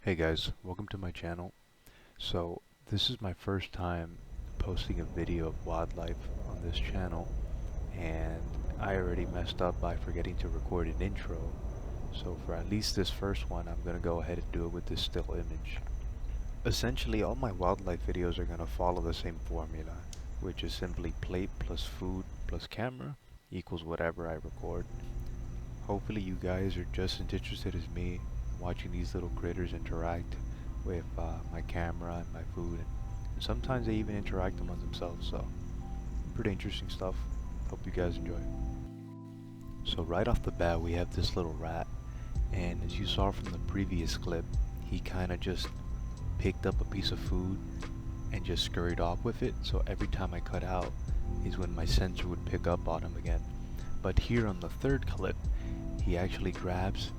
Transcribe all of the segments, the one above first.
Hey guys, welcome to my channel. So this is my first time posting a video of wildlife on this channel, and I already messed up by forgetting to record an intro. So for at least this first one, I'm gonna go ahead and do it with this still image. Essentially all my wildlife videos are gonna follow the same formula, which is simply plate plus food plus camera equals whatever I record. Hopefully you guys are just as interested as me watching these little critters interact with my camera and my food, and sometimes they even interact among themselves, so pretty interesting stuff. Hope you guys enjoy. So right off the bat we have this little rat, and as you saw from the previous clip, he kind of just picked up a piece of food and just scurried off with it, so every time I cut out is when my sensor would pick up on him again. But here on the third clip, he actually grabs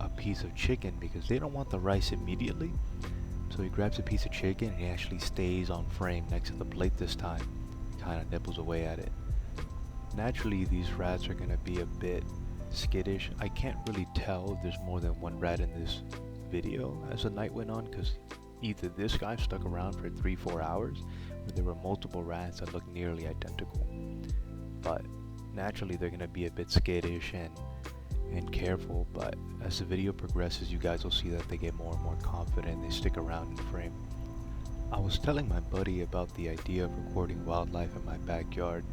a piece of chicken because they don't want the rice immediately. So he grabs a piece of chicken and he actually stays on frame next to the plate this time. Kind of nibbles away at it. Naturally, these rats are going to be a bit skittish. I can't really tell if there's more than one rat in this video as the night went on, because either this guy stuck around for 3-4 hours or there were multiple rats that looked nearly identical. But naturally they're going to be a bit skittish and careful, but as the video progresses you guys will see that they get more and more confident and they stick around in frame. I was telling my buddy about the idea of recording wildlife in my backyard,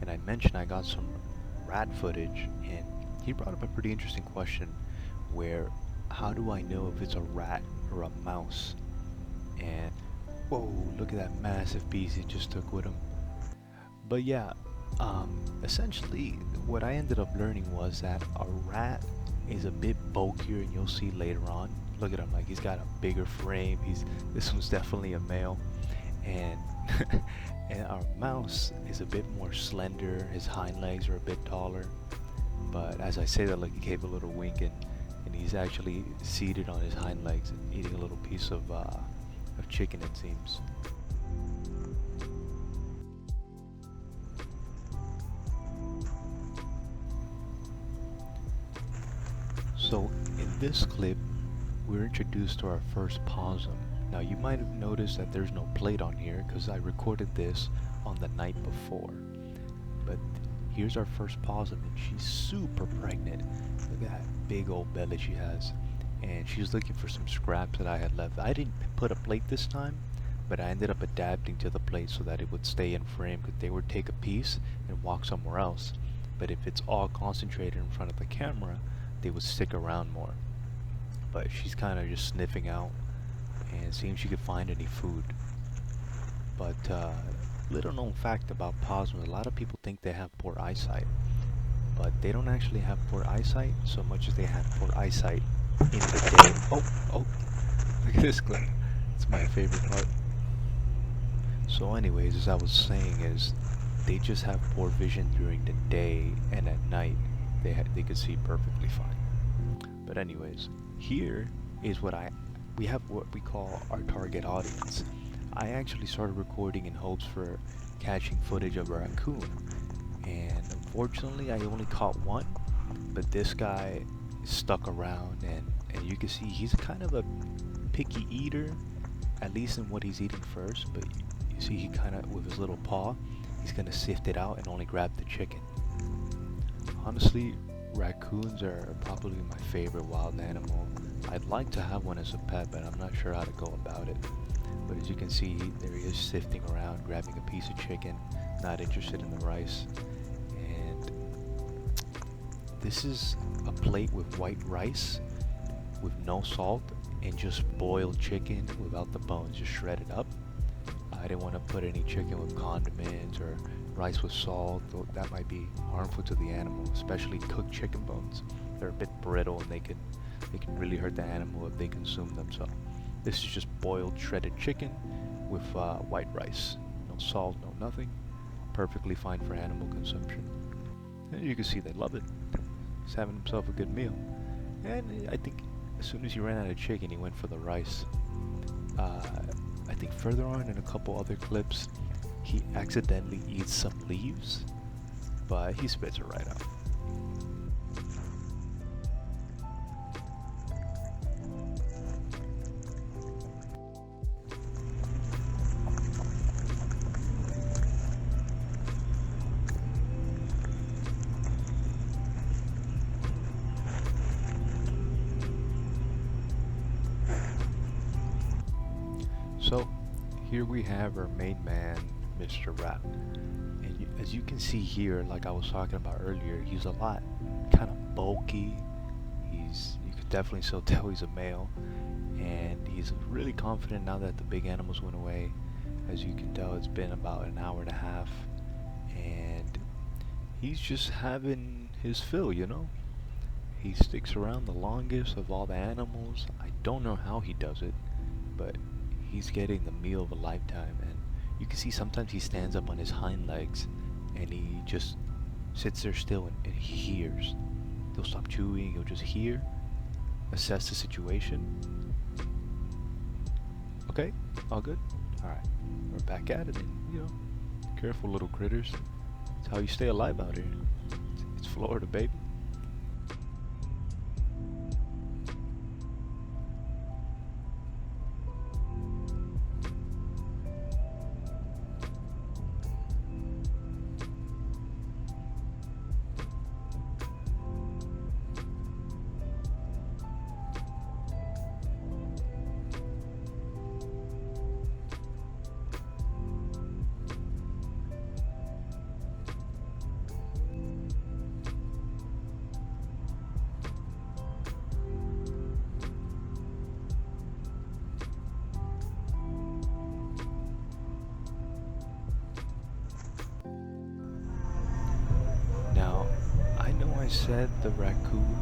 and I mentioned I got some rat footage, and he brought up a pretty interesting question where how do I know if it's a rat or a mouse? And whoa, look at that massive piece he just took with him. But yeah, essentially what I ended up learning was that a rat is a bit bulkier, and you'll see later on. Look at him, like he's got a bigger frame. This one's definitely a male, and and our mouse is a bit more slender. His hind legs are a bit taller. But as I say that, like, he gave a little wink, and he's actually seated on his hind legs and eating a little piece of chicken, it seems. So in this clip, we're introduced to our first possum. Now you might have noticed that there's no plate on here because I recorded this on the night before. But here's our first possum, and she's super pregnant. Look at that big old belly she has. And she's looking for some scraps that I had left. I didn't put a plate this time, but I ended up adapting to the plate so that it would stay in frame, because they would take a piece and walk somewhere else. But if it's all concentrated in front of the camera, they would stick around more. But she's kind of just sniffing out and seeing if she could find any food. But little known fact about possums, a lot of people think they have poor eyesight, but they don't actually have poor eyesight so much as they have poor eyesight in the day. Oh, look at this clip. It's my favorite part. So anyways, as I was saying, is they just have poor vision during the day, and at night they could see perfectly fine. But anyways, here is we have what we call our target audience. I actually started recording in hopes for catching footage of a raccoon, and unfortunately I only caught one. But this guy stuck around, and you can see he's kind of a picky eater, at least in what he's eating first. But you see he kind of, with his little paw, he's gonna sift it out and only grab the chicken. Honestly, raccoons are probably my favorite wild animal. I'd like to have one as a pet, but I'm not sure how to go about it. But as you can see, there he is sifting around, grabbing a piece of chicken, not interested in the rice. And this is a plate with white rice, with no salt, and just boiled chicken without the bones, just shredded up. I didn't want to put any chicken with condiments or rice with salt, though that might be harmful to the animal, especially cooked chicken bones. They're a bit brittle, and they can really hurt the animal if they consume them. So this is just boiled shredded chicken with white rice. No salt, no nothing. Perfectly fine for animal consumption. And you can see they love it. He's having himself a good meal. And I think as soon as he ran out of chicken, he went for the rice. I think further on in a couple other clips, he accidentally eats some leaves, but he spits it right out. So here we have our main man, Mr. Rat. And as you can see here, like I was talking about earlier, he's a lot kind of bulky. You could definitely still tell he's a male, and he's really confident now that the big animals went away. As you can tell, it's been about an hour and a half, and he's just having his fill, you know? He sticks around the longest of all the animals. I don't know how he does it, but he's getting the meal of a lifetime. And you can see sometimes he stands up on his hind legs and he just sits there still and he hears. He'll stop chewing, he'll just hear, assess the situation. Okay, all good? Alright, we're back at it, and, you know, careful little critters. It's how you stay alive out here. It's Florida, baby. Now, I know I said the raccoon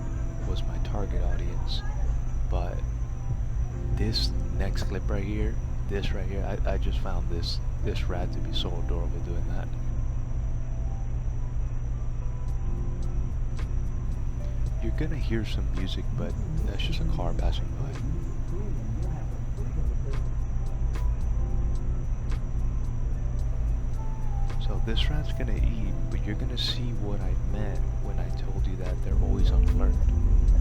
was my target audience, but this next clip right here, I just found this rat to be so adorable doing that. You're gonna hear some music, but that's just a car passing by. So this rat's gonna eat, but you're gonna see what I meant when I told you that they're always on alert.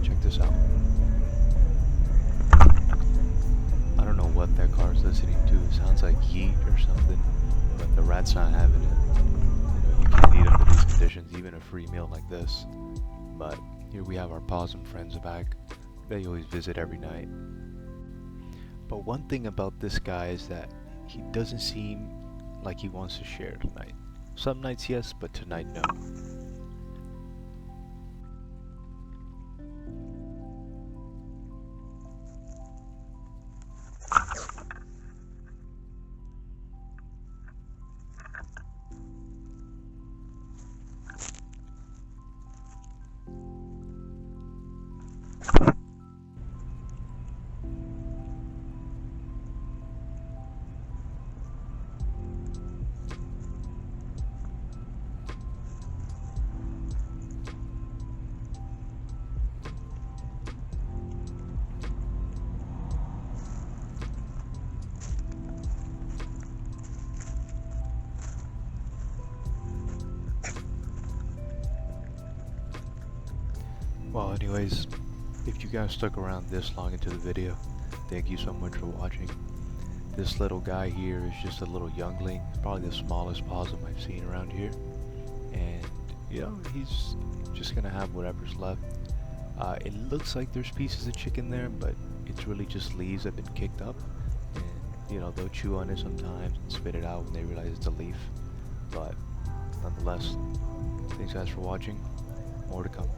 Check this out. I don't know what that car's listening to. It sounds like Yeet or something, but the rat's not having it. You know, you can't eat under these conditions, even a free meal like this. But here we have our possum friends back. They always visit every night. But one thing about this guy is that he doesn't seem like he wants to share tonight. Some nights yes, but tonight no. Well, anyways, if you guys stuck around this long into the video, thank you so much for watching. This little guy here is just a little youngling, probably the smallest possum I've seen around here. And, you know, he's just gonna have whatever's left. It looks like there's pieces of chicken there, but it's really just leaves that have been kicked up. And, you know, they'll chew on it sometimes and spit it out when they realize it's a leaf. But, nonetheless, thanks guys for watching. More to come.